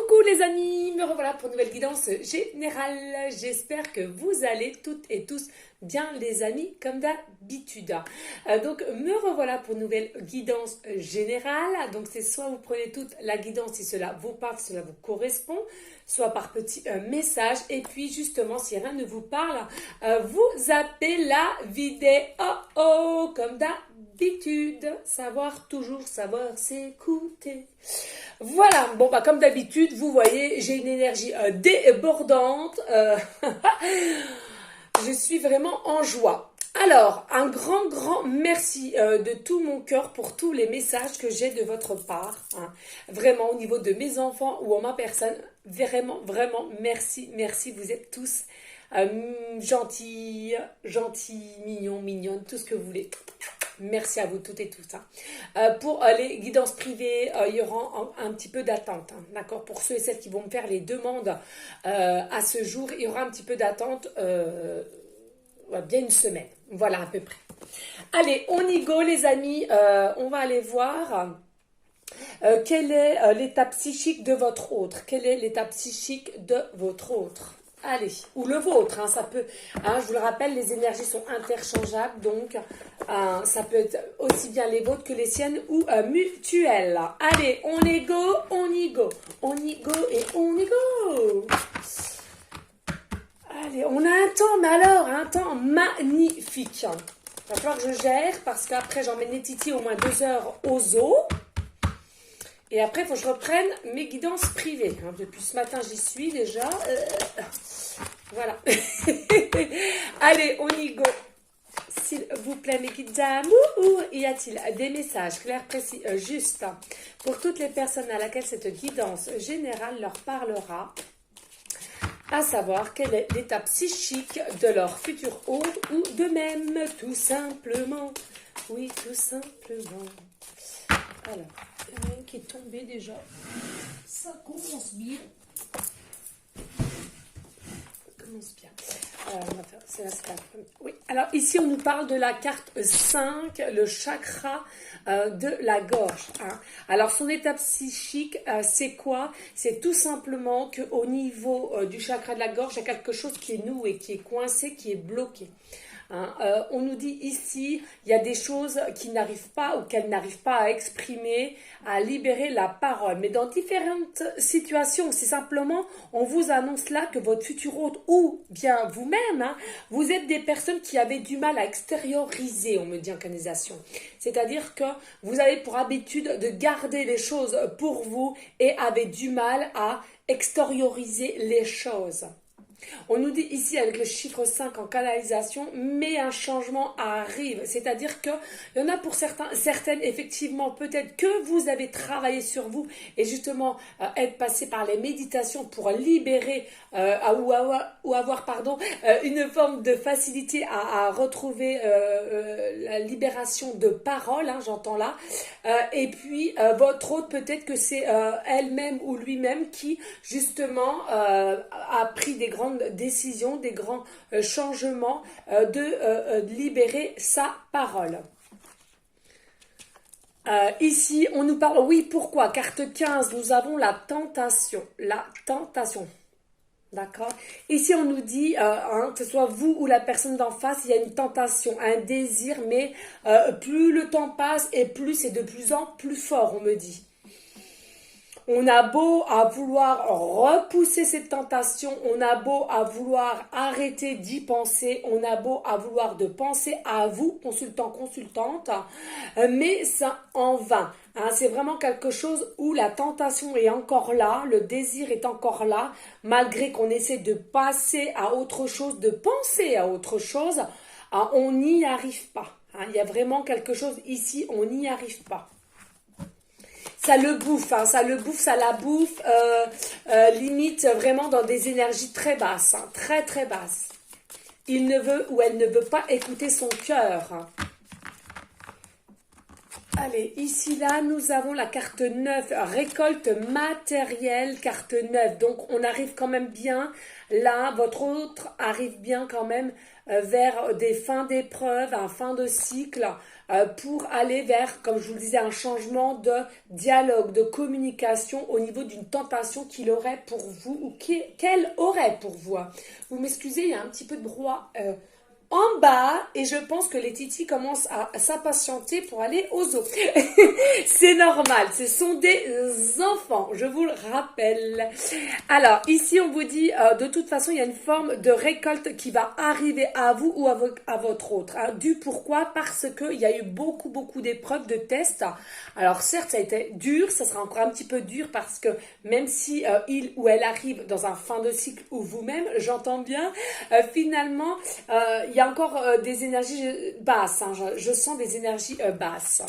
Coucou les amis, me revoilà pour une nouvelle guidance générale. J'espère que vous allez toutes et tous bien les amis comme d'habitude. Donc me revoilà pour une nouvelle guidance générale. Donc c'est soit vous prenez toute la guidance si cela vous parle, si cela vous correspond, soit par petit message. Et puis justement si rien ne vous parle, vous zappez la vidéo comme d'habitude. Savoir toujours savoir s'écouter. Voilà, bon bah comme d'habitude, vous voyez, j'ai une énergie débordante. Je suis vraiment en joie. Alors, un grand merci de tout mon cœur pour tous les messages que j'ai de votre part. Hein. Vraiment, au niveau de mes enfants ou en ma personne, vraiment, merci, vous êtes tous gentils, mignons, tout ce que vous voulez. Merci à vous toutes et tous. Pour les guidances privées, il y aura un petit peu d'attente. Hein, d'accord. Pour ceux et celles qui vont me faire les demandes à ce jour, il y aura un petit peu d'attente, bien une semaine. Voilà à peu près. Allez, on y go les amis. On va aller voir quel est l'état psychique de votre autre. Quel est l'état psychique de votre autre? Allez, ou le vôtre, hein, ça peut, hein, je vous le rappelle, les énergies sont interchangeables, donc ça peut être aussi bien les vôtres que les siennes ou mutuelles. Allez, on y go, on y go et on y go. Allez, on a un temps, mais alors, un temps magnifique. Il va falloir que je gère, parce qu'après j'emmène les titis au moins 2 heures au zoo. Et après, il faut que je reprenne mes guidances privées. Hein. Depuis ce matin, j'y suis déjà. Voilà. Allez, on y go. S'il vous plaît, mes guides d'amour, y a-t-il des messages clairs, précis, justes pour toutes les personnes à laquelle cette guidance générale leur parlera, à savoir quel est l'état psychique de leur futur hôte ou de même, tout simplement. Oui, tout simplement. Alors, il y en a une qui est tombée déjà. Ça commence bien. On va faire, c'est la oui. Alors ici, on nous parle de la carte 5, le chakra de la gorge. Hein. Alors son état psychique, c'est quoi? C'est tout simplement qu'au niveau du chakra de la gorge, il y a quelque chose qui est noué, qui est coincé, qui est bloqué. Hein, on nous dit ici, il y a des choses qui n'arrivent pas ou qu'elles n'arrivent pas à exprimer, à libérer la parole. Mais dans différentes situations, c'est simplement, on vous annonce là que votre futur hôte ou bien vous-même, hein, vous êtes des personnes qui avaient du mal à extérioriser, on me dit en canalisation. C'est-à-dire que vous avez pour habitude de garder les choses pour vous et avez du mal à extérioriser les choses. On nous dit ici avec le chiffre 5 en canalisation, mais un changement arrive. C'est-à-dire qu'il y en a pour certaines, effectivement, peut-être que vous avez travaillé sur vous et justement être passé par les méditations pour libérer ou avoir une forme de facilité à retrouver la libération de parole, hein, j'entends là. Et puis, votre autre, peut-être que c'est elle-même ou lui-même qui, justement, a pris des grandes décisions, des grands changements de libérer sa parole. Ici, on nous parle, oui, pourquoi? Carte 15, nous avons la tentation. La tentation. D'accord. Ici, on nous dit, que ce soit vous ou la personne d'en face, il y a une tentation, un désir, mais plus le temps passe et plus c'est de plus en plus fort, on me dit. On a beau à vouloir repousser cette tentation, on a beau à vouloir arrêter d'y penser, on a beau à vouloir de penser à vous, consultant, consultante, mais ça en vain. Hein, c'est vraiment quelque chose où la tentation est encore là, le désir est encore là, malgré qu'on essaie de passer à autre chose, de penser à autre chose, hein, on n'y arrive pas. Hein, il y a vraiment quelque chose ici, on n'y arrive pas. Ça le bouffe, hein, ça la bouffe, limite vraiment dans des énergies très basses, hein, très basses. Il ne veut ou elle ne veut pas écouter son cœur. Hein. Allez, ici, là, nous avons la carte 9, récolte matérielle, carte 9. Donc, on arrive quand même bien, là, votre autre arrive bien quand même vers des fins d'épreuve, un fin de cycle, pour aller vers, comme je vous le disais, un changement de dialogue, de communication au niveau d'une tentation qu'il aurait pour vous ou qu'elle aurait pour vous. Vous m'excusez, il y a un petit peu de brouhaha en bas et je pense que les titis commencent à s'impatienter pour aller aux zoo. C'est normal, ce sont des enfants, je vous le rappelle. Alors ici on vous dit de toute façon il y a une forme de récolte qui va arriver à vous ou à votre autre. Du pourquoi? Parce qu'il y a eu beaucoup d'épreuves, de tests. Alors certes ça a été dur, ça sera encore un petit peu dur parce que même si il ou elle arrive dans un fin de cycle ou vous-même, j'entends bien, finalement il y a encore des énergies basses, hein, je sens des énergies basses.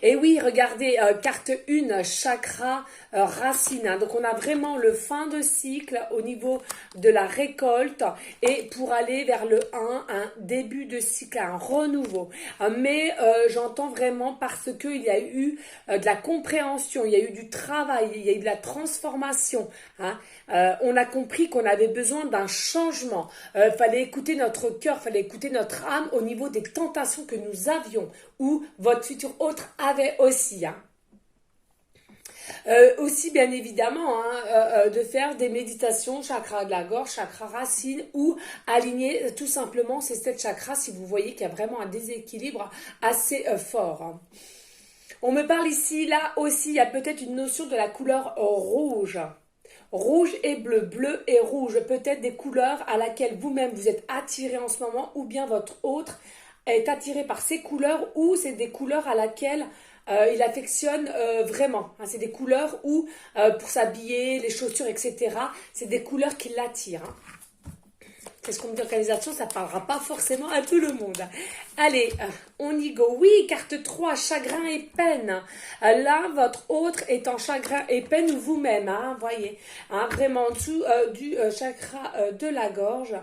Et oui, regardez, carte 1, chakra racine. Hein. Donc, on a vraiment le fin de cycle au niveau de la récolte et pour aller vers le 1 début de cycle, un renouveau. Mais j'entends vraiment parce qu'il y a eu de la compréhension, il y a eu du travail, il y a eu de la transformation. Hein. On a compris qu'on avait besoin d'un changement. Fallait écouter notre cœur, fallait écouter notre âme au niveau des tentations que nous avions ou votre futur autre avait aussi. Hein. Aussi bien évidemment de faire des méditations chakra de la gorge, chakra racine ou aligner tout simplement ces 7 chakras si vous voyez qu'il y a vraiment un déséquilibre assez fort. Hein. On me parle ici, là aussi, il y a peut-être une notion de la couleur rouge. Rouge et bleu, bleu et rouge, peut-être des couleurs à laquelle vous-même vous êtes attiré en ce moment ou bien votre autre est attiré par ces couleurs ou c'est des couleurs à laquelle il affectionne vraiment. Hein, c'est des couleurs où pour s'habiller, les chaussures, etc. C'est des couleurs qui l'attirent. Hein. C'est ce qu'on me dit organisation, ça ne parlera pas forcément à tout le monde. Allez, on y go. Oui, carte 3, chagrin et peine. Là, votre autre est en chagrin et peine vous-même, hein, voyez. Hein, vraiment en dessous du chakra de la gorge.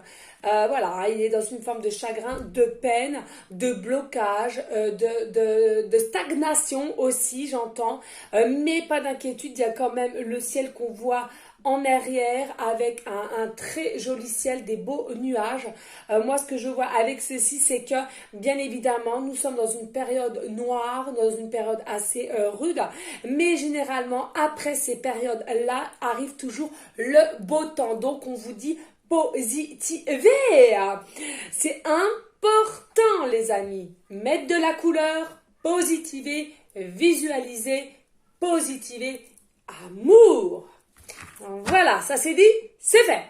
Voilà, il est dans une forme de chagrin, de peine, de blocage, de stagnation aussi, j'entends. Mais pas d'inquiétude, il y a quand même le ciel qu'on voit en arrière avec un très joli ciel, des beaux nuages. Moi, ce que je vois avec ceci, c'est que, bien évidemment, nous sommes dans une période noire, dans une période assez rude, mais généralement, après ces périodes-là, arrive toujours le beau temps. Donc, on vous dit positiver. C'est important, les amis. Mettre de la couleur, positiver, visualiser, positiver, amour. Voilà, ça c'est dit, c'est fait.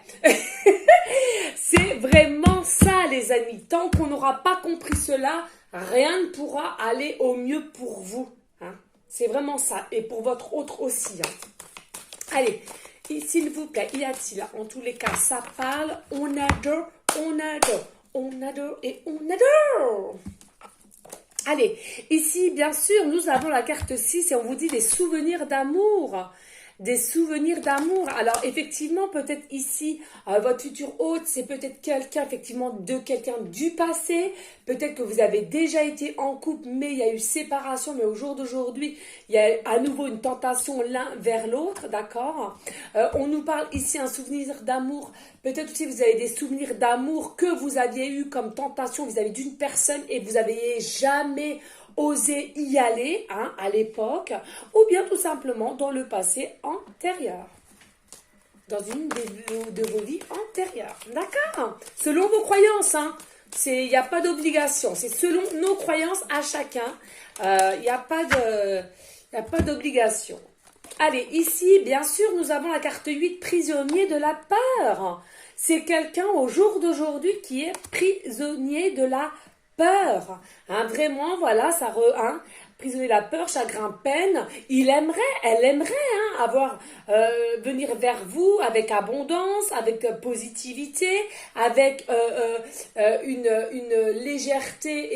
C'est vraiment ça, les amis. Tant qu'on n'aura pas compris cela, rien ne pourra aller au mieux pour vous. Hein. C'est vraiment ça. Et pour votre autre aussi. Hein. Allez, s'il vous plaît, y a-t-il, en tous les cas, ça parle, on adore, on adore, on adore et on adore. Allez, ici, bien sûr, nous avons la carte 6 et on vous dit des souvenirs d'amour. Des souvenirs d'amour. Alors effectivement, peut-être ici, votre futur hôte, c'est peut-être quelqu'un du passé. Peut-être que vous avez déjà été en couple, mais il y a eu séparation. Mais au jour d'aujourd'hui, il y a à nouveau une tentation l'un vers l'autre, d'accord. On nous parle ici un souvenir d'amour. Peut-être aussi vous avez des souvenirs d'amour que vous aviez eu comme tentation vis-à-vis d'une personne et vous n'aviez jamais oser y aller hein, à l'époque, ou bien tout simplement dans le passé antérieur, dans une de vos vies antérieures, d'accord? Selon vos croyances, hein. Il n'y a pas d'obligation, c'est selon nos croyances à chacun, il n'y a pas d'obligation. Allez, ici, bien sûr, nous avons la carte 8, prisonnier de la peur. C'est quelqu'un au jour d'aujourd'hui qui est prisonnier de la peur, hein, vraiment, voilà, prisonnier de la peur, chagrin, peine, elle aimerait avoir, venir vers vous avec abondance, avec positivité, avec une légèreté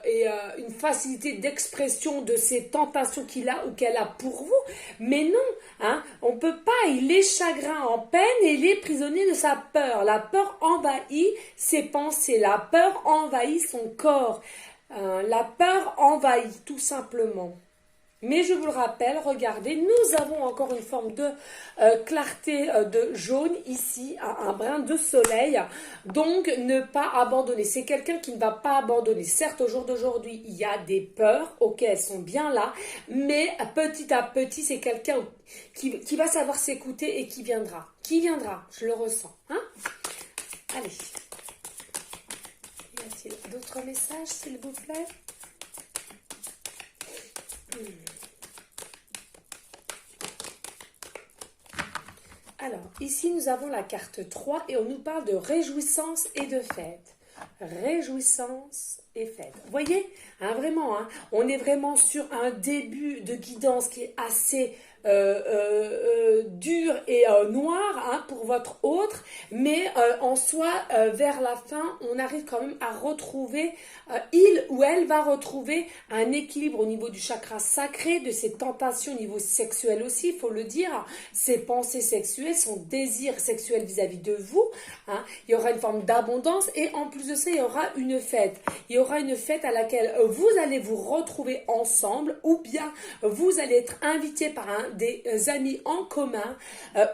et une facilité d'expression de ces tentations qu'il a ou qu'elle a pour vous, mais non, hein, on peut pas, il est chagrin en peine et il est prisonnier de sa peur. La peur envahit ses pensées, la peur envahit son corps. La peur envahit tout simplement. Mais je vous le rappelle, regardez, nous avons encore une forme de clarté de jaune ici, un brin de soleil. Donc, ne pas abandonner. C'est quelqu'un qui ne va pas abandonner. Certes, au jour d'aujourd'hui, il y a des peurs. Ok, elles sont bien là. Mais petit à petit, c'est quelqu'un qui va savoir s'écouter et qui viendra. Qui viendra, je le ressens. Hein? Allez. Y a-t-il d'autres messages, s'il vous plaît? Alors, ici, nous avons la carte 3 et on nous parle de réjouissance et de fête. Réjouissance et fête. Vous voyez, hein, vraiment, hein, on est vraiment sur un début de guidance qui est assez dur et noir hein, pour votre autre, mais en soi, vers la fin, on arrive quand même à retrouver, il ou elle va retrouver un équilibre au niveau du chakra sacré, de ses tentations au niveau sexuel aussi, il faut le dire, ses pensées sexuelles, son désir sexuel vis-à-vis de vous, hein, il y aura une forme d'abondance et en plus de ça, il y aura une fête. Il y aura une fête à laquelle vous allez vous retrouver ensemble ou bien vous allez être invité par des amis en commun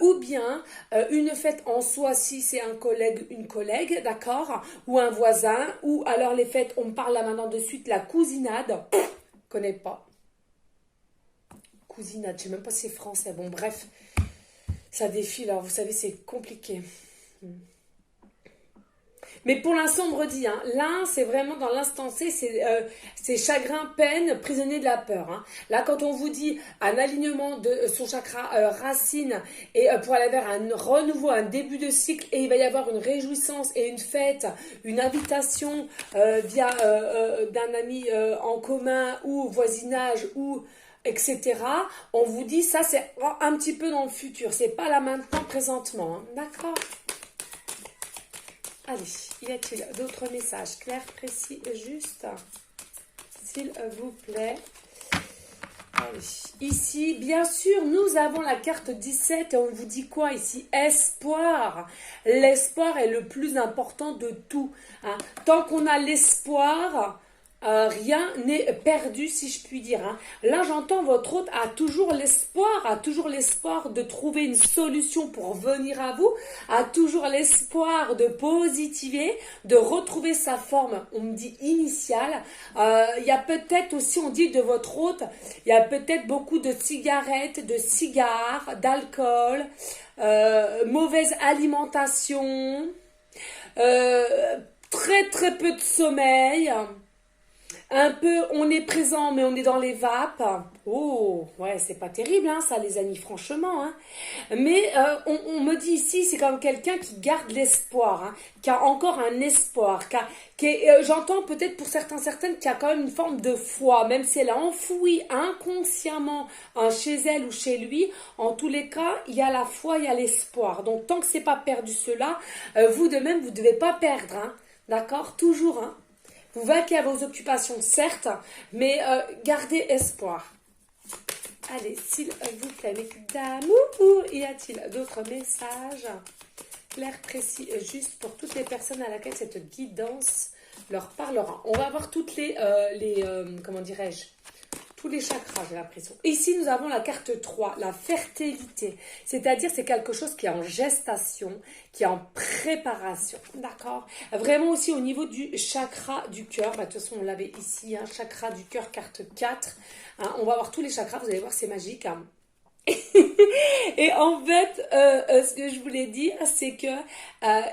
ou bien une fête en soi si c'est un collègue, une collègue, d'accord, ou un voisin, ou alors les fêtes, on me parle là maintenant de suite, la cousinade, connais pas. Cousinade, je sais même pas si c'est français, bon bref, ça défile, alors vous savez c'est compliqué. Mais pour l'instant, on me redit, hein, là, c'est vraiment dans l'instant C, c'est chagrin, peine, prisonnier de la peur. Hein. Là, quand on vous dit un alignement de son chakra racine et pour aller vers un renouveau, un début de cycle, et il va y avoir une réjouissance et une fête, une invitation via d'un ami en commun ou voisinage ou etc. On vous dit ça, c'est un petit peu dans le futur. C'est pas là maintenant, présentement. Hein. D'accord ? Allez, y a-t-il d'autres messages clairs, précis et justes, s'il vous plaît? Allez. Ici, bien sûr, nous avons la carte 17 et on vous dit quoi ici? Espoir. L'espoir est le plus important de tout. Hein. Tant qu'on a l'espoir, rien n'est perdu, si je puis dire. Hein. Là, j'entends votre hôte a toujours l'espoir de trouver une solution pour venir à vous, a toujours l'espoir de positiver, de retrouver sa forme, on me dit initiale. Il y a peut-être aussi, on dit de votre hôte, il y a peut-être beaucoup de cigarettes, de cigares, d'alcool, mauvaise alimentation, très très peu de sommeil. Un peu, on est présent, mais on est dans les vapes. Oh, ouais, c'est pas terrible, hein, ça, les amis, franchement. Hein. Mais on me dit ici, c'est comme quelqu'un qui garde l'espoir, hein, qui a encore un espoir, j'entends peut-être pour certaines, qui a quand même une forme de foi, même si elle a enfoui inconsciemment hein, chez elle ou chez lui. En tous les cas, il y a la foi, il y a l'espoir. Donc, tant que c'est pas perdu cela, vous de même, vous devez pas perdre, hein, d'accord, toujours, hein. Vous vaquez à vos occupations, certes, mais gardez espoir. Allez, s'il vous plaît, mes d'amour, y a-t-il d'autres messages clairs, précis, justes pour toutes les personnes à laquelle cette guidance leur parlera? On va voir toutes comment dirais-je, tous les chakras, j'ai l'impression. Ici, nous avons la carte 3, la fertilité. C'est-à-dire, c'est quelque chose qui est en gestation, qui est en préparation. D'accord? Vraiment aussi au niveau du chakra du cœur. Bah, de toute façon, on l'avait ici, hein, chakra du cœur, carte 4. Hein, on va voir tous les chakras, vous allez voir, c'est magique. Hein. Et en fait, ce que je voulais dire, c'est que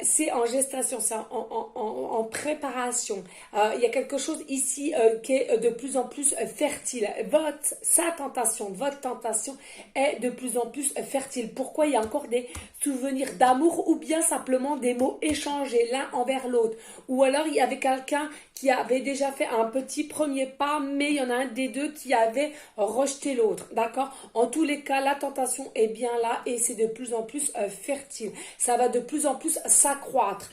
c'est en gestation, c'est en préparation. Il y a quelque chose ici qui est de plus en plus fertile. Votre tentation est de plus en plus fertile. Pourquoi? Il y a encore des souvenirs d'amour ou bien simplement des mots échangés l'un envers l'autre. Ou alors il y avait quelqu'un qui avait déjà fait un petit premier pas, mais il y en a un des deux qui avait rejeté l'autre. D'accord? En tous les cas, la tentation est bien là et c'est de plus en plus fertile. Ça va de plus en plus s'accroître,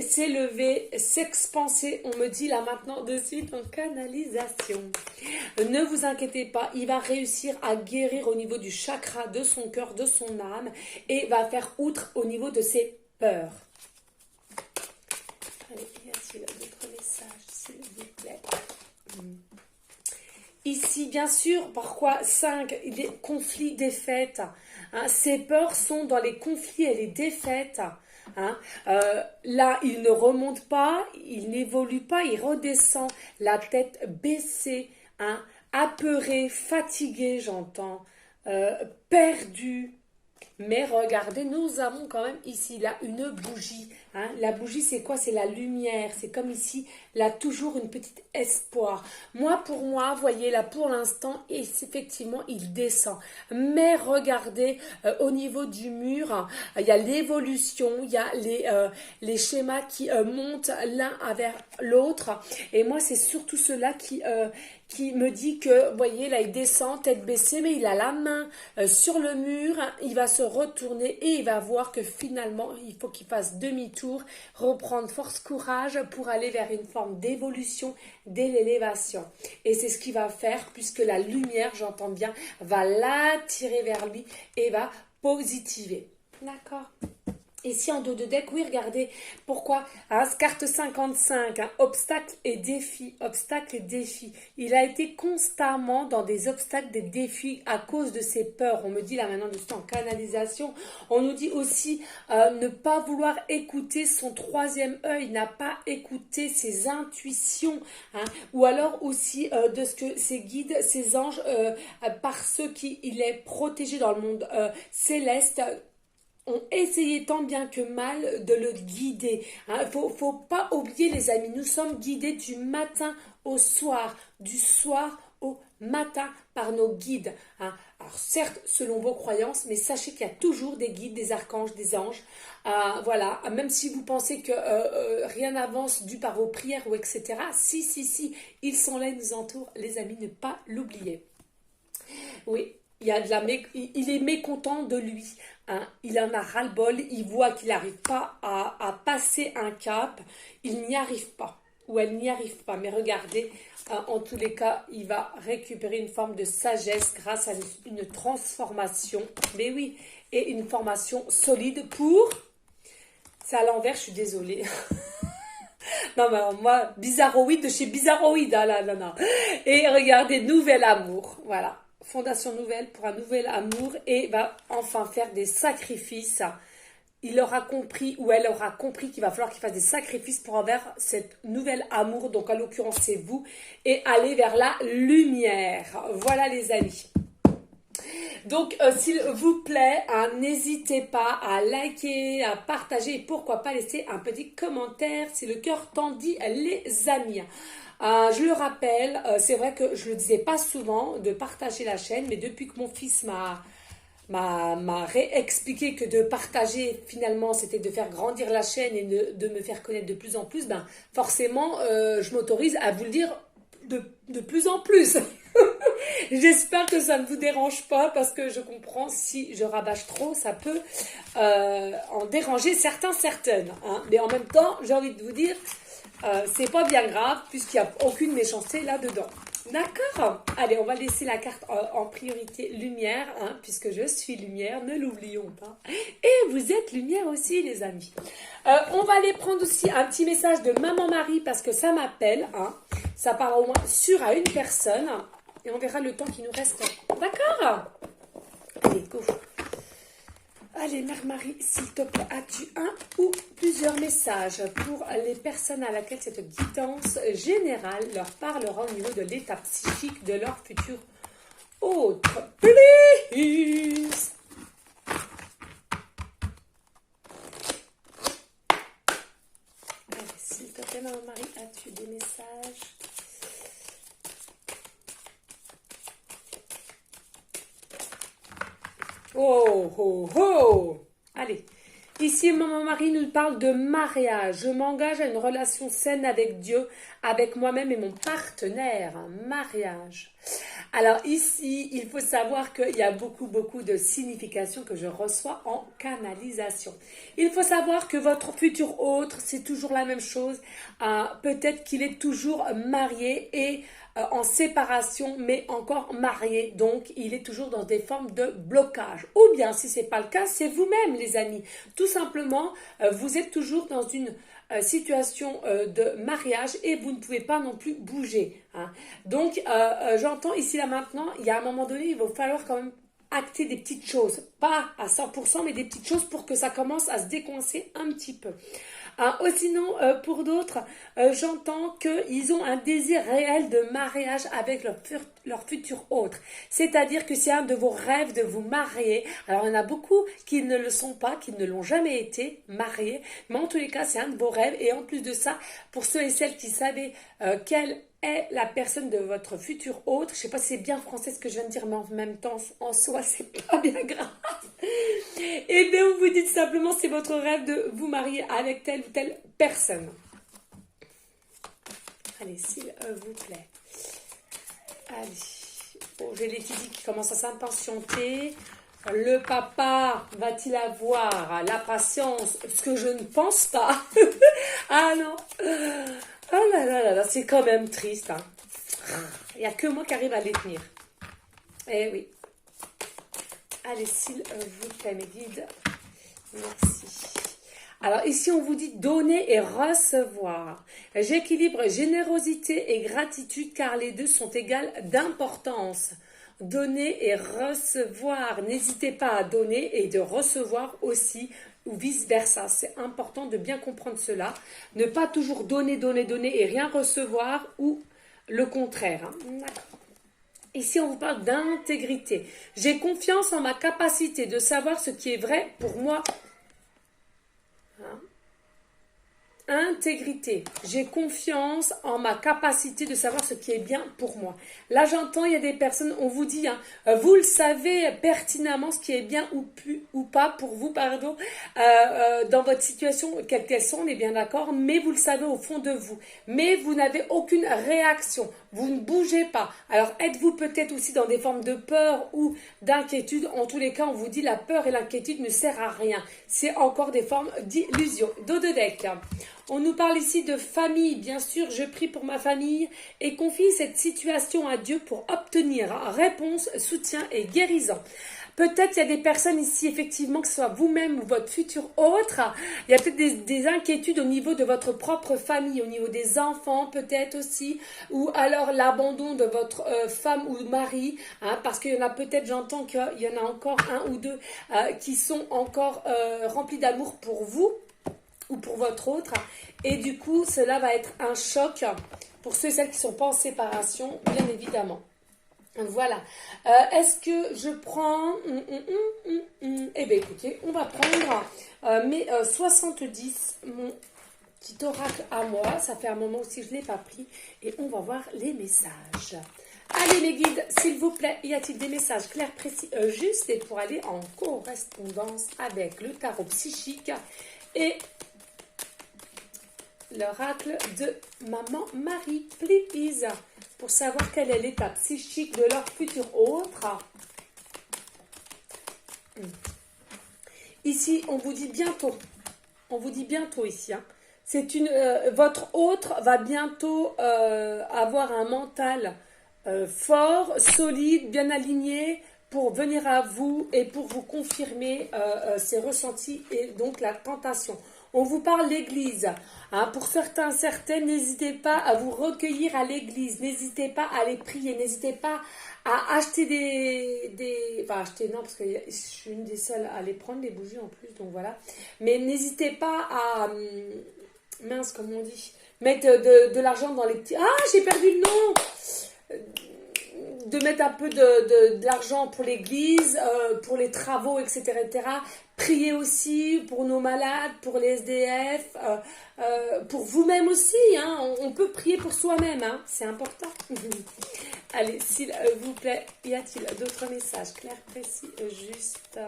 s'élever, s'expanser. On me dit là maintenant de suite en canalisation. Ne vous inquiétez pas, il va réussir à guérir au niveau du chakra de son cœur, de son âme et va faire outre au niveau de ses peurs. Allez, y a-t-il d'autres messages, s'il vous plaît? Ici, bien sûr, pourquoi 5, les conflits, défaites. Hein, ces peurs sont dans les conflits et les défaites. Hein. Là, il ne remonte pas, il n'évolue pas, il redescend, la tête baissée, hein, apeuré, fatigué, j'entends, perdu. Mais regardez, nous avons quand même ici là une bougie. Hein. La bougie, c'est quoi? C'est la lumière. C'est comme ici, là, toujours une petite espoir. Moi, pour moi, voyez, là, pour l'instant, et effectivement, il descend. Mais regardez, au niveau du mur, hein, il y a l'évolution, il y a les schémas qui montent l'un vers l'autre. Et moi, c'est surtout cela qui me dit que, vous voyez, là, il descend, tête baissée, mais il a la main sur le mur, hein, il va se retourner et il va voir que finalement, il faut qu'il fasse demi-tour, reprendre force, courage pour aller vers une forme d'évolution, d'élévation. Et c'est ce qu'il va faire puisque la lumière, j'entends bien, va l'attirer vers lui et va positiver. D'accord. Ici en dos de deck, oui, regardez, pourquoi hein, carte 55, hein, obstacle et défi, obstacle et défi. Il a été constamment dans des obstacles, des défis à cause de ses peurs. On me dit là maintenant, je suis en canalisation, on nous dit aussi ne pas vouloir écouter son troisième œil, n'a pas écouté ses intuitions, hein, ou alors aussi de ce que ses guides, ses anges, par ceux qui il est protégé dans le monde céleste, ont essayé tant bien que mal de le guider. Il ne faut pas oublier les amis, nous sommes guidés du matin au soir, du soir au matin par nos guides. Hein. Alors certes, selon vos croyances, mais sachez qu'il y a toujours des guides, des archanges, des anges. Voilà, même si vous pensez que rien n'avance dû par vos prières ou etc. Si, ils sont là, ils nous entourent. Les amis, ne pas l'oublier. Oui. Il est mécontent de lui, hein. Il en a ras-le-bol, il voit qu'il n'arrive pas à passer un cap, il n'y arrive pas, ou elle n'y arrive pas. Mais regardez, en tous les cas, il va récupérer une forme de sagesse grâce à une transformation, mais oui, et une formation solide pour... C'est à l'envers, je suis désolée. Non, mais moi, bizarroïde de chez bizarroïde, ah là, non. Et regardez, nouvel amour, voilà. Fondation nouvelle pour un nouvel amour et va enfin faire des sacrifices. Il aura compris ou elle aura compris qu'il va falloir qu'il fasse des sacrifices pour avoir cette nouvelle amour, donc en l'occurrence c'est vous, et aller vers la lumière. Voilà les amis. Donc s'il vous plaît, hein, n'hésitez pas à liker, à partager et pourquoi pas laisser un petit commentaire si le cœur t'en dit les amis. Je le rappelle, c'est vrai que je ne le disais pas souvent de partager la chaîne, mais depuis que mon fils m'a réexpliqué que de partager finalement c'était de faire grandir la chaîne et de me faire connaître de plus en plus, ben forcément je m'autorise à vous le dire de plus en plus. J'espère que ça ne vous dérange pas parce que je comprends si je rabâche trop, ça peut en déranger certaines. Hein. Mais en même temps, j'ai envie de vous dire, c'est pas bien grave puisqu'il n'y a aucune méchanceté là-dedans. D'accord? Allez, on va laisser la carte en priorité lumière, hein, puisque je suis lumière, ne l'oublions pas. Et vous êtes lumière aussi, les amis. On va aller prendre aussi un petit message de Maman Marie parce que ça m'appelle. Hein. Ça parle au moins sûr à une personne. Et on verra le temps qui nous reste. D'accord? Allez, go. Allez, Mère Marie, s'il te plaît, as-tu un ou plusieurs messages pour les personnes à laquelle cette guidance générale leur parlera au niveau de l'état psychique de leur futur autre? Please! Allez, s'il te plaît, Maman Marie, as-tu des messages? Oh, oh, oh! Allez, ici, Maman Marie nous parle de mariage. Je m'engage à une relation saine avec Dieu, avec moi-même et mon partenaire. Un mariage. Alors ici, il faut savoir qu'il y a beaucoup de significations que je reçois en canalisation. Il faut savoir que votre futur autre, c'est toujours la même chose. Peut-être qu'il est toujours marié et en séparation, mais encore marié. Donc, il est toujours dans des formes de blocage. Ou bien, si ce n'est pas le cas, c'est vous-même, les amis. Tout simplement, vous êtes toujours dans une situation de mariage et vous ne pouvez pas non plus bouger. Hein. Donc, j'entends ici, là, maintenant, il y a un moment donné, il va falloir quand même acter des petites choses. Pas à 100%, mais des petites choses pour que ça commence à se décoincer un petit peu. Sinon, pour d'autres, j'entends qu'ils ont un désir réel de mariage avec leur futur autre. C'est-à-dire que c'est un de vos rêves de vous marier. Alors, il y en a beaucoup qui ne le sont pas, qui ne l'ont jamais été mariés. Mais en tous les cas, c'est un de vos rêves. Et en plus de ça, pour ceux et celles qui savaient quelle est la personne de votre futur autre, je ne sais pas si c'est bien français ce que je viens de dire, mais en même temps, en soi, c'est pas bien grave. Et bien, vous vous dites simplement, c'est votre rêve de vous marier avec telle ou telle personne. Allez, s'il vous plaît. Allez. Bon, j'ai Laetitia qui commence à s'impatienter. Le papa va-t-il avoir la patience? Ce que je ne pense pas. Ah non. Oh là là là là, c'est quand même triste. Hein. Il n'y a que moi qui arrive à les tenir. Eh oui. Allez, s'il vous plaît, mes guides. Merci. Alors ici, on vous dit donner et recevoir. J'équilibre générosité et gratitude car les deux sont égales d'importance. Donner et recevoir. N'hésitez pas à donner et de recevoir aussi ou vice-versa. C'est important de bien comprendre cela. Ne pas toujours donner, donner, donner et rien recevoir ou le contraire. Hein. D'accord. Ici, on vous parle d'intégrité. J'ai confiance en ma capacité de savoir ce qui est vrai pour moi. Hein? Intégrité. J'ai confiance en ma capacité de savoir ce qui est bien pour moi. Là, j'entends, il y a des personnes, on vous dit, hein, vous le savez pertinemment ce qui est bien ou pas pour vous, pardon, dans votre situation, quelle qu'elle soit, on est bien d'accord, mais vous le savez au fond de vous. Mais vous n'avez aucune réaction. Vous ne bougez pas. Alors, êtes-vous peut-être aussi dans des formes de peur ou d'inquiétude? En tous les cas, on vous dit la peur et l'inquiétude ne servent à rien. C'est encore des formes d'illusion. Dos de deck. On nous parle ici de famille. Bien sûr, je prie pour ma famille et confie cette situation à Dieu pour obtenir réponse, soutien et guérison. Peut-être il y a des personnes ici, effectivement, que ce soit vous-même ou votre futur autre, il y a peut-être des inquiétudes au niveau de votre propre famille, au niveau des enfants peut-être aussi, ou alors l'abandon de votre femme ou mari, hein, parce qu'il y en a peut-être, j'entends qu'il y en a encore un ou deux qui sont encore remplis d'amour pour vous ou pour votre autre, et du coup, cela va être un choc pour ceux et celles qui ne sont pas en séparation, bien évidemment. Voilà. Est-ce que je prends... Eh bien, écoutez, on va prendre mes 70, mon petit oracle à moi. Ça fait un moment aussi, je ne l'ai pas pris. Et on va voir les messages. Allez, mes guides, s'il vous plaît, y a-t-il des messages clairs, précis, justes et pour aller en correspondance avec le tarot psychique et l'oracle de Maman Marie, please, pour savoir quelle est l'état psychique de leur futur autre. Ici, on vous dit bientôt. On vous dit bientôt ici. Hein. C'est votre autre va bientôt avoir un mental fort, solide, bien aligné pour venir à vous et pour vous confirmer ses ressentis et donc la tentation. On vous parle l'église. Hein, pour certains, certaines, n'hésitez pas à vous recueillir à l'église. N'hésitez pas à aller prier. N'hésitez pas à acheter Enfin, acheter, non, parce que je suis une des seules à aller prendre, les bougies en plus, donc voilà. Mais n'hésitez pas à... mince, comme on dit. Mettre de l'argent dans les petits... Ah, j'ai perdu le nom, de mettre un peu de l'argent pour l'église, pour les travaux, etc., etc. Priez aussi pour nos malades, pour les SDF, pour vous-même aussi. Hein. On peut prier pour soi-même, hein. C'est important. Allez, s'il vous plaît, y a-t-il d'autres messages clairs, précis, justes?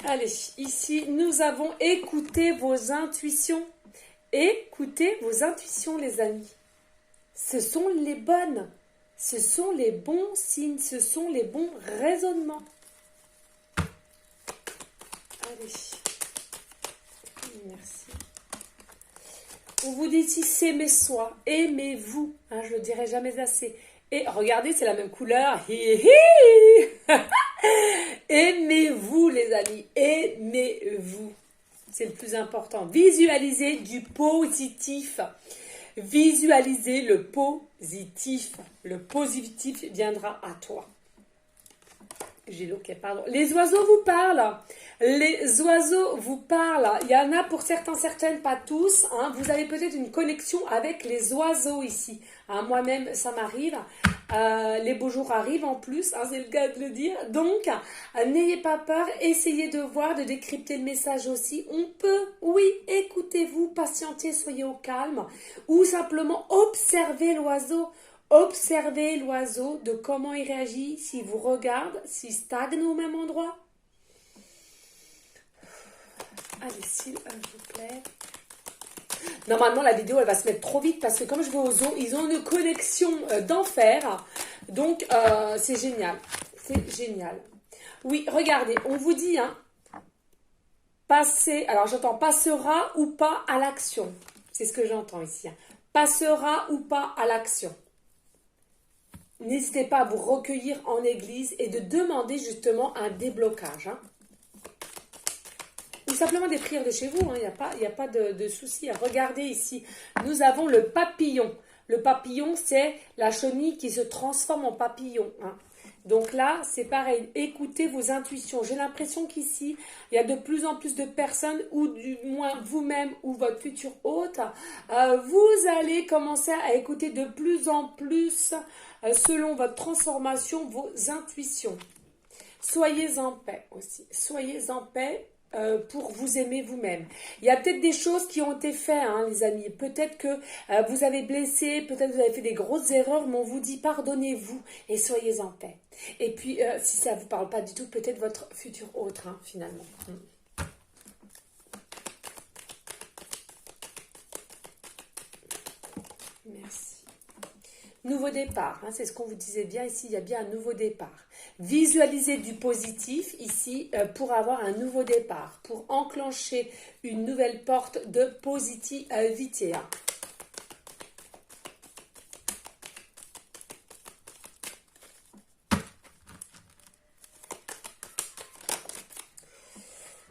Allez, ici, nous avons écouté vos intuitions. Écoutez vos intuitions, les amis. Ce sont les bonnes. Ce sont les bons signes, ce sont les bons raisonnements. Allez. Merci. On vous dit ici, s'aimer soi, aimez-vous. Hein, je ne le dirai jamais assez. Et regardez, c'est la même couleur. Aimez-vous, les amis. Aimez-vous. C'est le plus plus important. Visualisez du positif. Visualisez le positif. Le positif viendra à toi. J'ai l'eau qui pardon. Les oiseaux vous parlent. Les oiseaux vous parlent. Il y en a pour certains, certaines, pas tous. Hein. Vous avez peut-être une connexion avec les oiseaux ici. Hein, moi-même, ça m'arrive. Les beaux jours arrivent en plus. Hein, c'est le cas de le dire. Donc, n'ayez pas peur. Essayez de voir, de décrypter le message aussi. On peut, oui, écoutez-vous, patientez, soyez au calme. Ou simplement observez l'oiseau. Observez l'oiseau, de comment il réagit, s'il vous regarde, s'il stagne au même endroit. Allez, s'il vous plaît. Normalement, la vidéo, elle va se mettre trop vite parce que comme je vais aux zoo, ils ont une connexion d'enfer. Donc, c'est génial. C'est génial. Oui, regardez, on vous dit, hein, passer, alors j'entends passera ou pas à l'action. C'est ce que j'entends ici. Hein. Passera ou pas à l'action. N'hésitez pas à vous recueillir en église et de demander justement un déblocage. Hein. Ou simplement des prières de chez vous. Il n'y a pas de souci. Regardez ici, nous avons le papillon. Le papillon, c'est la chenille qui se transforme en papillon. Hein. Donc là, c'est pareil. Écoutez vos intuitions. J'ai l'impression qu'ici, il y a de plus en plus de personnes, ou du moins vous-même ou votre futur hôte, vous allez commencer à écouter de plus en plus, selon votre transformation, vos intuitions. Soyez en paix aussi. Soyez en paix. Pour vous aimer vous-même. Il y a peut-être des choses qui ont été faites, hein, les amis. Peut-être que vous avez blessé, peut-être que vous avez fait des grosses erreurs, mais on vous dit pardonnez-vous et soyez en paix. Et puis, si ça ne vous parle pas du tout, peut-être votre futur autre, hein, finalement. Merci. Nouveau départ, hein, c'est ce qu'on vous disait bien ici, il y a bien un nouveau départ. Visualisez du positif ici pour avoir un nouveau départ, pour enclencher une nouvelle porte de positivité.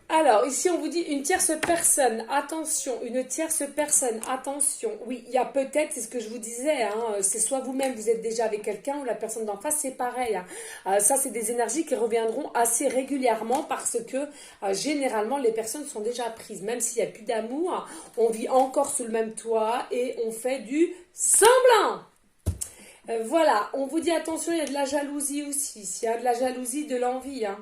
Alors, ici, on vous dit une tierce personne, attention, une tierce personne, attention. Oui, il y a peut-être, c'est ce que je vous disais, hein, c'est soit vous-même, vous êtes déjà avec quelqu'un, ou la personne d'en face, c'est pareil. Hein. Ça, c'est des énergies qui reviendront assez régulièrement parce que, généralement, les personnes sont déjà prises. Même s'il n'y a plus d'amour, on vit encore sous le même toit et on fait du semblant. Voilà, on vous dit attention, il y a de la jalousie aussi. S'il y a de la jalousie, de l'envie, hein.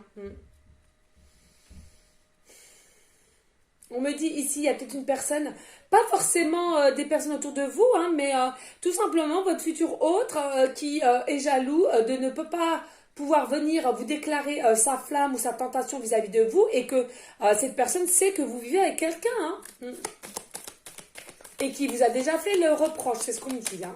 On me dit ici, il y a peut-être une personne, pas forcément des personnes autour de vous, hein, mais tout simplement votre futur autre qui est jaloux de ne peut pas pouvoir venir vous déclarer sa flamme ou sa tentation vis-à-vis de vous et que cette personne sait que vous vivez avec quelqu'un. Hein, et qui vous a déjà fait le reproche, c'est ce qu'on me dit. Hein.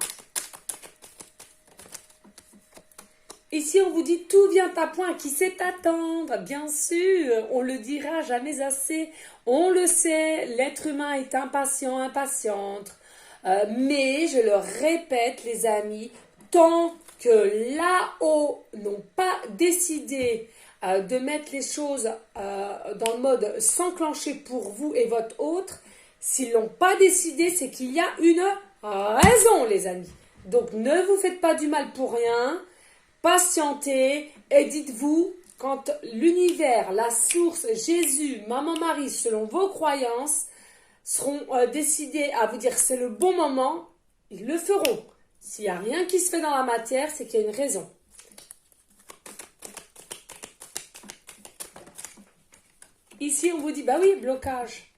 Ici, on vous dit tout vient à point, qui sait attendre, bien sûr, on le dira jamais assez, on le sait, l'être humain est impatient, impatiente, mais je le répète les amis, tant que là-haut n'ont pas décidé de mettre les choses dans le mode s'enclencher pour vous et votre autre, s'ils l'ont pas décidé, c'est qu'il y a une raison les amis. Donc ne vous faites pas du mal pour rien. Patientez et dites-vous, quand l'univers, la source, Jésus, Maman Marie, selon vos croyances, seront décidés à vous dire c'est le bon moment, ils le feront. S'il n'y a rien qui se fait dans la matière, c'est qu'il y a une raison. Ici, on vous dit, bah oui, blocage.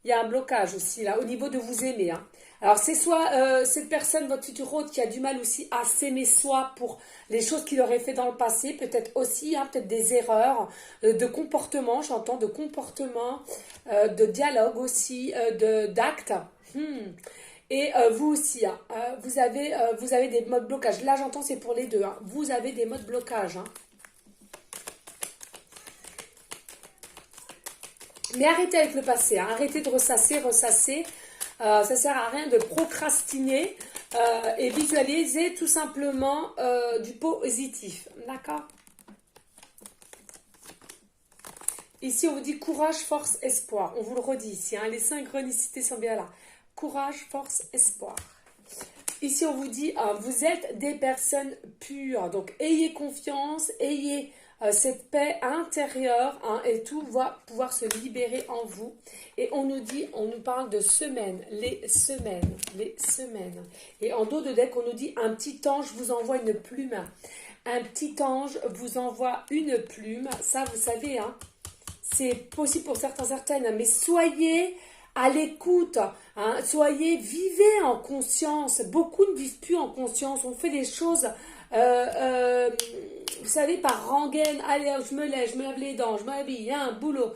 Il y a un blocage aussi, là, au niveau de vous aimer. Hein. Alors, c'est soit cette personne, votre futur hôte, qui a du mal aussi à s'aimer soi pour les choses qu'il aurait fait dans le passé, peut-être aussi, hein, peut-être des erreurs de comportement, j'entends, de comportement, de dialogue aussi, d'actes. Et vous aussi, hein, vous avez des modes blocage. Là, j'entends, c'est pour les deux. Hein. Vous avez des modes blocage. Hein. Mais arrêtez avec le passé. Hein. Arrêtez de ressasser. Ça ne sert à rien de procrastiner et visualiser tout simplement du positif. D'accord? Ici, on vous dit courage, force, espoir. On vous le redit ici, hein, les synchronicités sont bien là. Courage, force, espoir. Ici, on vous dit, vous êtes des personnes pures. Donc, ayez confiance, ayez cette paix intérieure, hein, et tout va pouvoir se libérer en vous. Et on nous parle de semaines, les semaines, les semaines. Et en dos de deck, on nous dit, un petit ange vous envoie une plume. Un petit ange vous envoie une plume. Ça, vous savez, hein, c'est possible pour certaines, mais soyez à l'écoute, hein, vivez en conscience. Beaucoup ne vivent plus en conscience. On fait des choses, vous savez, par rengaine. Allez, je me lave les dents, je m'habille, hein, boulot,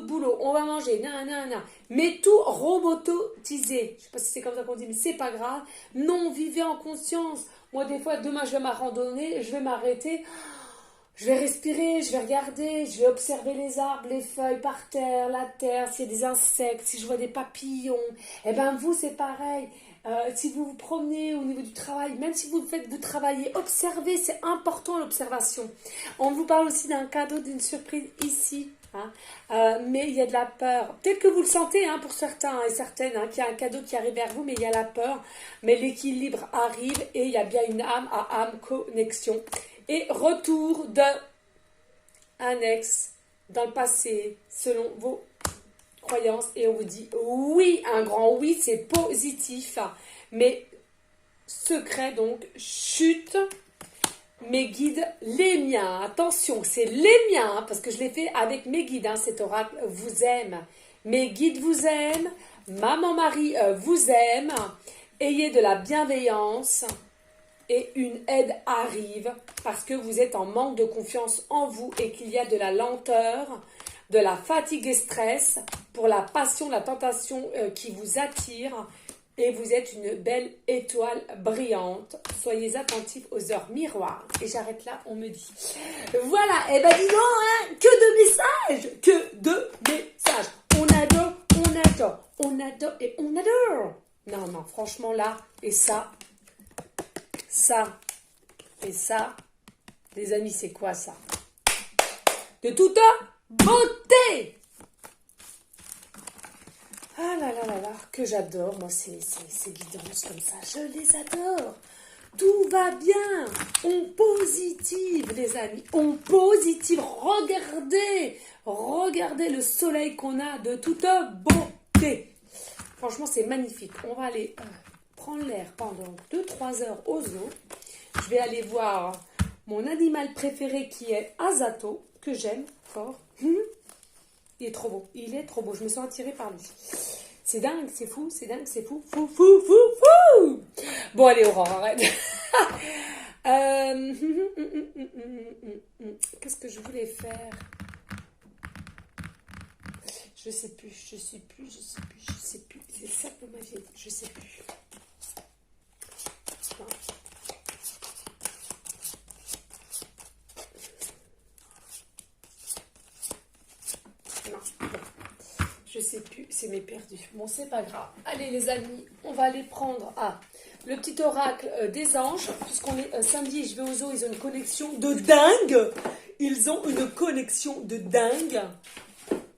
boulot, on va manger, nan. Mais tout robotisé. Je sais pas si c'est comme ça qu'on dit, mais c'est pas grave. Non, vivez en conscience. Moi, des fois, demain, je vais ma randonnée, je vais m'arrêter. Je vais respirer, je vais regarder, je vais observer les arbres, les feuilles par terre, la terre, s'il y a des insectes, si je vois des papillons. Eh bien, vous, c'est pareil. Si vous vous promenez au niveau du travail, même si vous travaillez, observez, c'est important l'observation. On vous parle aussi d'un cadeau, d'une surprise ici. Hein. Mais il y a de la peur. Peut-être que vous le sentez, hein, pour certains et certaines, hein, qu'il y a un cadeau qui arrive vers vous, mais il y a la peur. Mais l'équilibre arrive et il y a bien une âme à âme connexion. Et retour d'un ex dans le passé, selon vos croyances. Et on vous dit oui, un grand oui, c'est positif. Mais secret, donc, chute, mes guides, les miens. Attention, c'est les miens, parce que je l'ai fait avec mes guides. Hein, cet oracle vous aime. Mes guides vous aiment. Maman Marie vous aime. Ayez de la bienveillance. Et une aide arrive parce que vous êtes en manque de confiance en vous et qu'il y a de la lenteur, de la fatigue et stress pour la passion, la tentation qui vous attire. Et vous êtes une belle étoile brillante. Soyez attentifs aux heures miroirs. Et j'arrête là, on me dit. Voilà, et ben dis donc, hein, que de messages. On adore et on adore. Non, franchement là, et ça... Ça et ça, les amis, c'est quoi ça? De toute beauté! Ah là, que j'adore, moi, ces guidances comme ça, je les adore. Tout va bien, on positive, les amis, on positive. Regardez le soleil qu'on a de toute beauté. Franchement, c'est magnifique. On va aller... prendre l'air pendant 2-3 heures au zoo. Je vais aller voir mon animal préféré qui est Azato, que j'aime fort. Il est trop beau, je me sens attirée par lui. C'est dingue, c'est fou, fou. Bon allez Aurore, arrête. Qu'est-ce que je voulais faire? Je sais plus. C'est ça que vous m'aviez dit, je sais plus. Non, je sais plus, c'est mes perdus. Bon, c'est pas grave. Allez les amis, on va aller prendre le petit oracle des anges, puisqu'on est samedi, je vais au zoo, ils ont une connexion de dingue.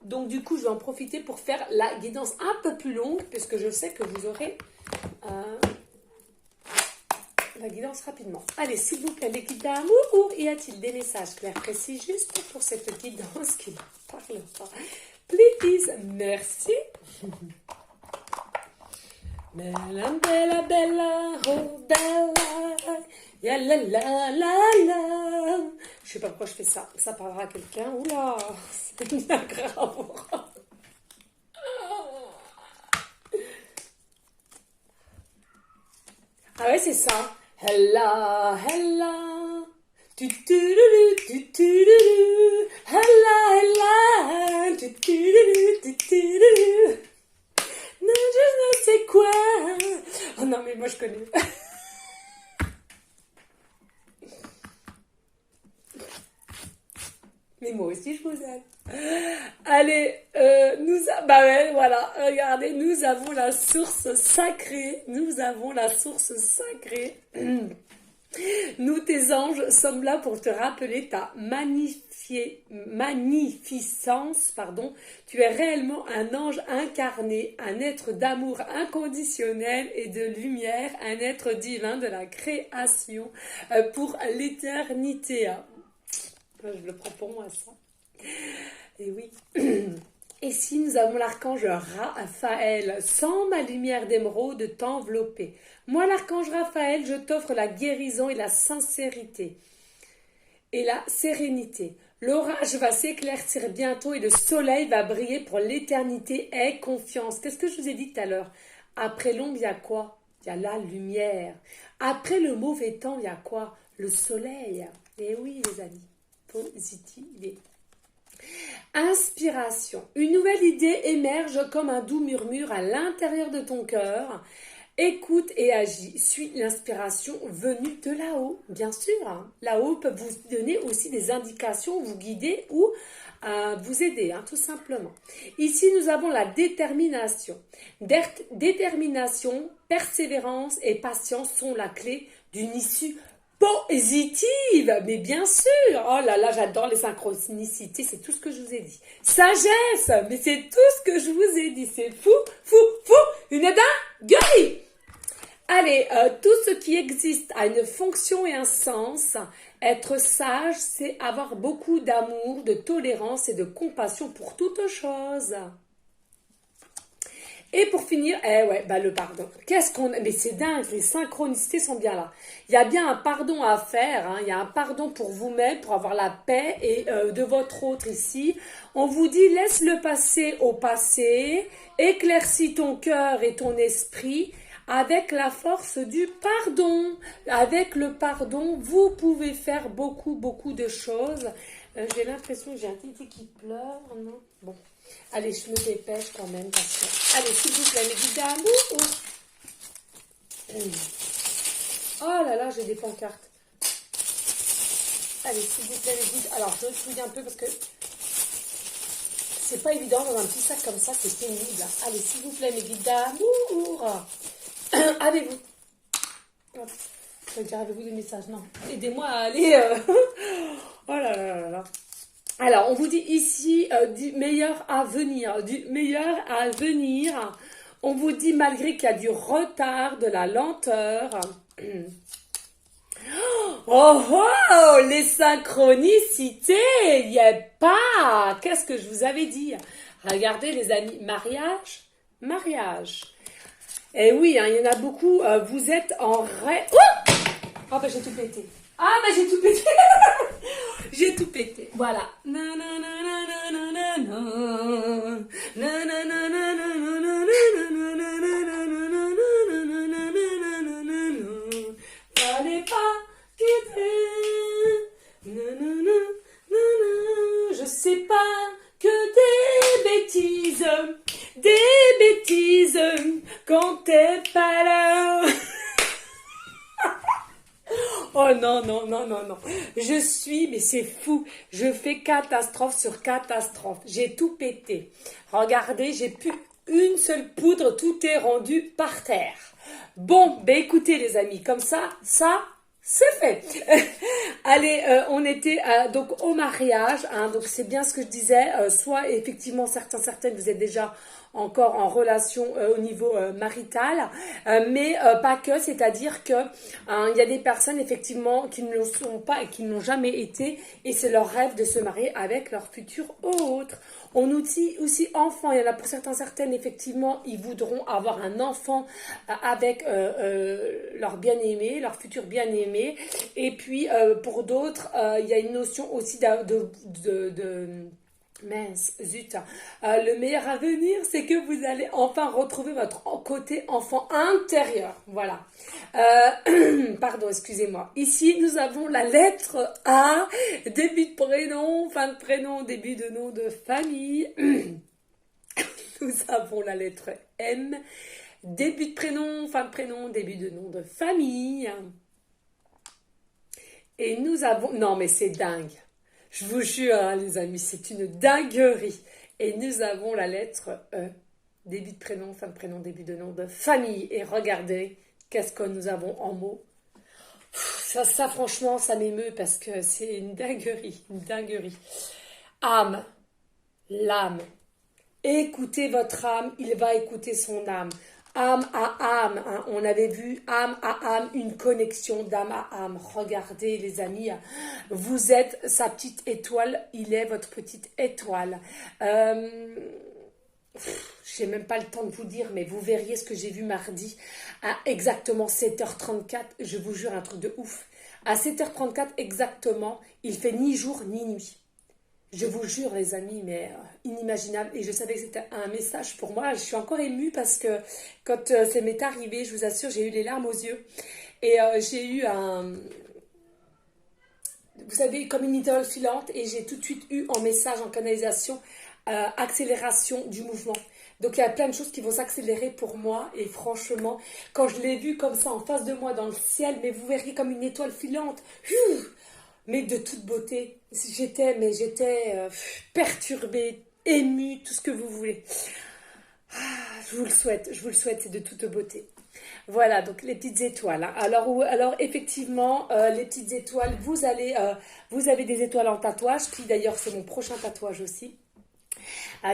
Donc du coup, je vais en profiter pour faire la guidance un peu plus longue, puisque je sais que vous aurez la guidance rapidement. Allez, s'il vous plaît, les guides d'amour, y a-t-il des messages clairs, précis, juste pour cette guidance qui ne parle pas? Please, merci. Bella, oh bella, ya la. Je sais pas pourquoi je fais ça. Ça parlera à quelqu'un. Oula, c'est bien grave. Ah ouais, c'est ça. Hella. Hella. Non, je ne sais quoi. Oh non, mais moi je connais. Mais moi aussi je vous aime. Allez, voilà, regardez, nous avons la source sacrée. Nous, tes anges, sommes là pour te rappeler ta magnificence, pardon. Tu es réellement un ange incarné, un être d'amour inconditionnel et de lumière, un être divin de la création pour l'éternité. Je le prends pour moi, ça. Et oui. Ici, nous avons l'archange Raphaël. Sans ma lumière d'émeraude t'envelopper. Moi, l'archange Raphaël, je t'offre la guérison et la sincérité et la sérénité. L'orage va s'éclaircir bientôt et le soleil va briller pour l'éternité. Aie confiance. Qu'est-ce que je vous ai dit tout à l'heure? Après l'ombre, il y a quoi? Il y a la lumière. Après le mauvais temps, il y a quoi? Le soleil. Et oui, les amis, positiver. Inspiration. Une nouvelle idée émerge comme un doux murmure à l'intérieur de ton cœur. Écoute et agis. Suis l'inspiration venue de là-haut. Bien sûr, là-haut peut vous donner aussi des indications, vous guider ou vous aider, tout simplement. Ici, nous avons la détermination. Détermination, persévérance et patience sont la clé d'une issue positive, mais bien sûr. Oh là là, j'adore les synchronicités, c'est tout ce que je vous ai dit. Sagesse, mais c'est tout ce que je vous ai dit. C'est fou, fou, fou, une dinguerie. Allez, tout ce qui existe a une fonction et un sens. Être sage, c'est avoir beaucoup d'amour, de tolérance et de compassion pour toute chose. Et pour finir, le pardon. Mais c'est dingue, les synchronicités sont bien là. Il y a bien un pardon à faire, il y a un pardon pour vous-même, pour avoir la paix et de votre autre ici. On vous dit, laisse le passé au passé, éclaircis ton cœur et ton esprit avec la force du pardon. Avec le pardon, vous pouvez faire beaucoup, beaucoup de choses. J'ai l'impression que j'ai un titi qui pleure, non? Bon. Allez, je me dépêche quand même parce que... Allez, s'il vous plaît, mes guides d'amour. Oh là là, j'ai des pancartes. Allez, s'il vous plaît, les guides. Alors, je fouille un peu parce que c'est pas évident dans un petit sac comme ça, c'est pénible. Allez, s'il vous plaît, mes guides d'amour. Avez-vous... Je vais dire, avez-vous des messages? Non. Aidez-moi à aller... Oh là là là là. Alors, on vous dit ici du meilleur à venir, du meilleur à venir. On vous dit malgré qu'il y a du retard, de la lenteur. Oh oh, les synchronicités, il n'y a pas. Qu'est-ce que je vous avais dit? Regardez les amis, mariage, mariage. Eh oui, il y en a beaucoup. Vous êtes en rêve. Oh bah j'ai tout pété. Ah bah j'ai tout pété. J'ai tout pété. Voilà. Fallait pas quitter. Je sais pas que des bêtises quand t'es pas là. Oh non, non, non, non, non. Mais c'est fou. Je fais catastrophe sur catastrophe. J'ai tout pété. Regardez, j'ai plus une seule poudre. Tout est rendu par terre. Bon, ben écoutez les amis, comme ça, c'est fait. Allez, on était donc au mariage. Donc c'est bien ce que je disais. Soit effectivement, certaines, vous êtes déjà encore en relation au niveau marital, mais pas que, c'est-à-dire que il y a des personnes effectivement qui ne le sont pas et qui n'ont jamais été, et c'est leur rêve de se marier avec leur futur autre. On nous dit aussi enfant, il y en a pour certaines effectivement, ils voudront avoir un enfant avec leur bien-aimé, leur futur bien-aimé, et puis pour d'autres, il y a une notion aussi mince, zut. Le meilleur à venir, c'est que vous allez enfin retrouver votre côté enfant intérieur. Voilà. Pardon, excusez-moi. Ici, nous avons la lettre A, début de prénom, fin de prénom, début de nom de famille. Nous avons la lettre M, début de prénom, fin de prénom, début de nom de famille. Et nous avons... Non, mais c'est dingue. Je vous jure, les amis, c'est une dinguerie. Et nous avons la lettre E. Début de prénom, fin de prénom, début de nom de famille. Et regardez, qu'est-ce que nous avons en mots. Ça, franchement, ça m'émeut parce que c'est une dinguerie, une dinguerie. Âme, l'âme. Écoutez votre âme, il va écouter son âme. Âme à âme, hein. On avait vu âme à âme, une connexion d'âme à âme. Regardez les amis, vous êtes sa petite étoile, il est votre petite étoile. J'ai même pas le temps de vous dire, mais vous verriez ce que j'ai vu mardi à exactement 7h34. Je vous jure, un truc de ouf. À 7h34 exactement, il fait ni jour ni nuit. Je vous jure, les amis, mais inimaginable. Et je savais que c'était un message pour moi. Je suis encore émue parce que quand ça m'est arrivé, je vous assure, j'ai eu les larmes aux yeux. Et j'ai eu vous savez, comme une étoile filante. Et j'ai tout de suite eu en message, en canalisation, accélération du mouvement. Donc il y a plein de choses qui vont s'accélérer pour moi. Et franchement, quand je l'ai vu comme ça en face de moi dans le ciel, mais vous verriez comme une étoile filante. Mais de toute beauté. J'étais perturbée, émue, tout ce que vous voulez. Je vous le souhaite, c'est de toute beauté. Voilà, donc les petites étoiles. Hein. Alors effectivement, les petites étoiles, vous avez des étoiles en tatouage, qui d'ailleurs c'est mon prochain tatouage aussi.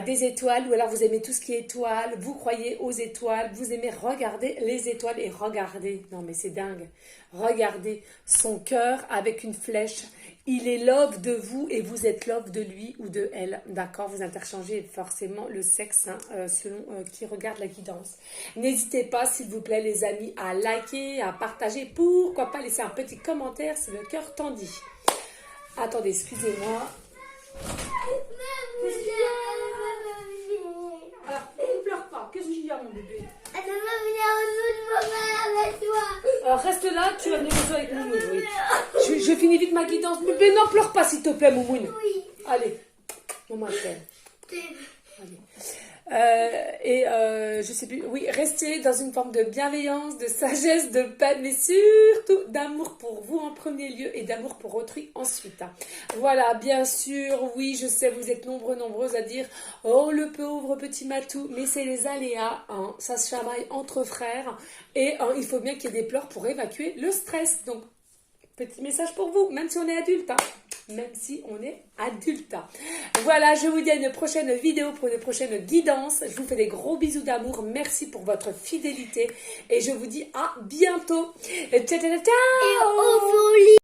Des étoiles, ou alors vous aimez tout ce qui est étoiles, vous croyez aux étoiles, vous aimez regarder les étoiles et regardez, non mais c'est dingue, regardez son cœur avec une flèche, il est love de vous et vous êtes love de lui ou de elle, d'accord, vous interchangez forcément le sexe hein, selon qui regarde la guidance. N'hésitez pas s'il vous plaît les amis à liker, à partager, pourquoi pas laisser un petit commentaire si le cœur t'en dit. Attendez, excusez-moi. Alors, ne pleure pas. Qu'est-ce qu'il y a, mon bébé? Alors, reste là, tu vas venir jouer avec Moumoun, oui. Je finis vite ma guidance. Bébé, non, pleure pas, s'il te plaît, Moumoun. Oui. Allez, maman t'aime. Allez. Je sais plus, oui, restez dans une forme de bienveillance, de sagesse, de paix, mais surtout d'amour pour vous en premier lieu et d'amour pour autrui ensuite. Hein. Voilà, bien sûr, oui, je sais, vous êtes nombreuses à dire « Oh, le pauvre petit Matou », mais c'est les aléas, hein, ça se chamaille entre frères et il faut bien qu'il y ait des pleurs pour évacuer le stress. Donc, petit message pour vous, même si on est adulte, hein. Même si on est adulte. Voilà, je vous dis à une prochaine vidéo pour une prochaine guidance. Je vous fais des gros bisous d'amour. Merci pour votre fidélité. Et je vous dis à bientôt. Ciao, ciao, ciao. Et au folie.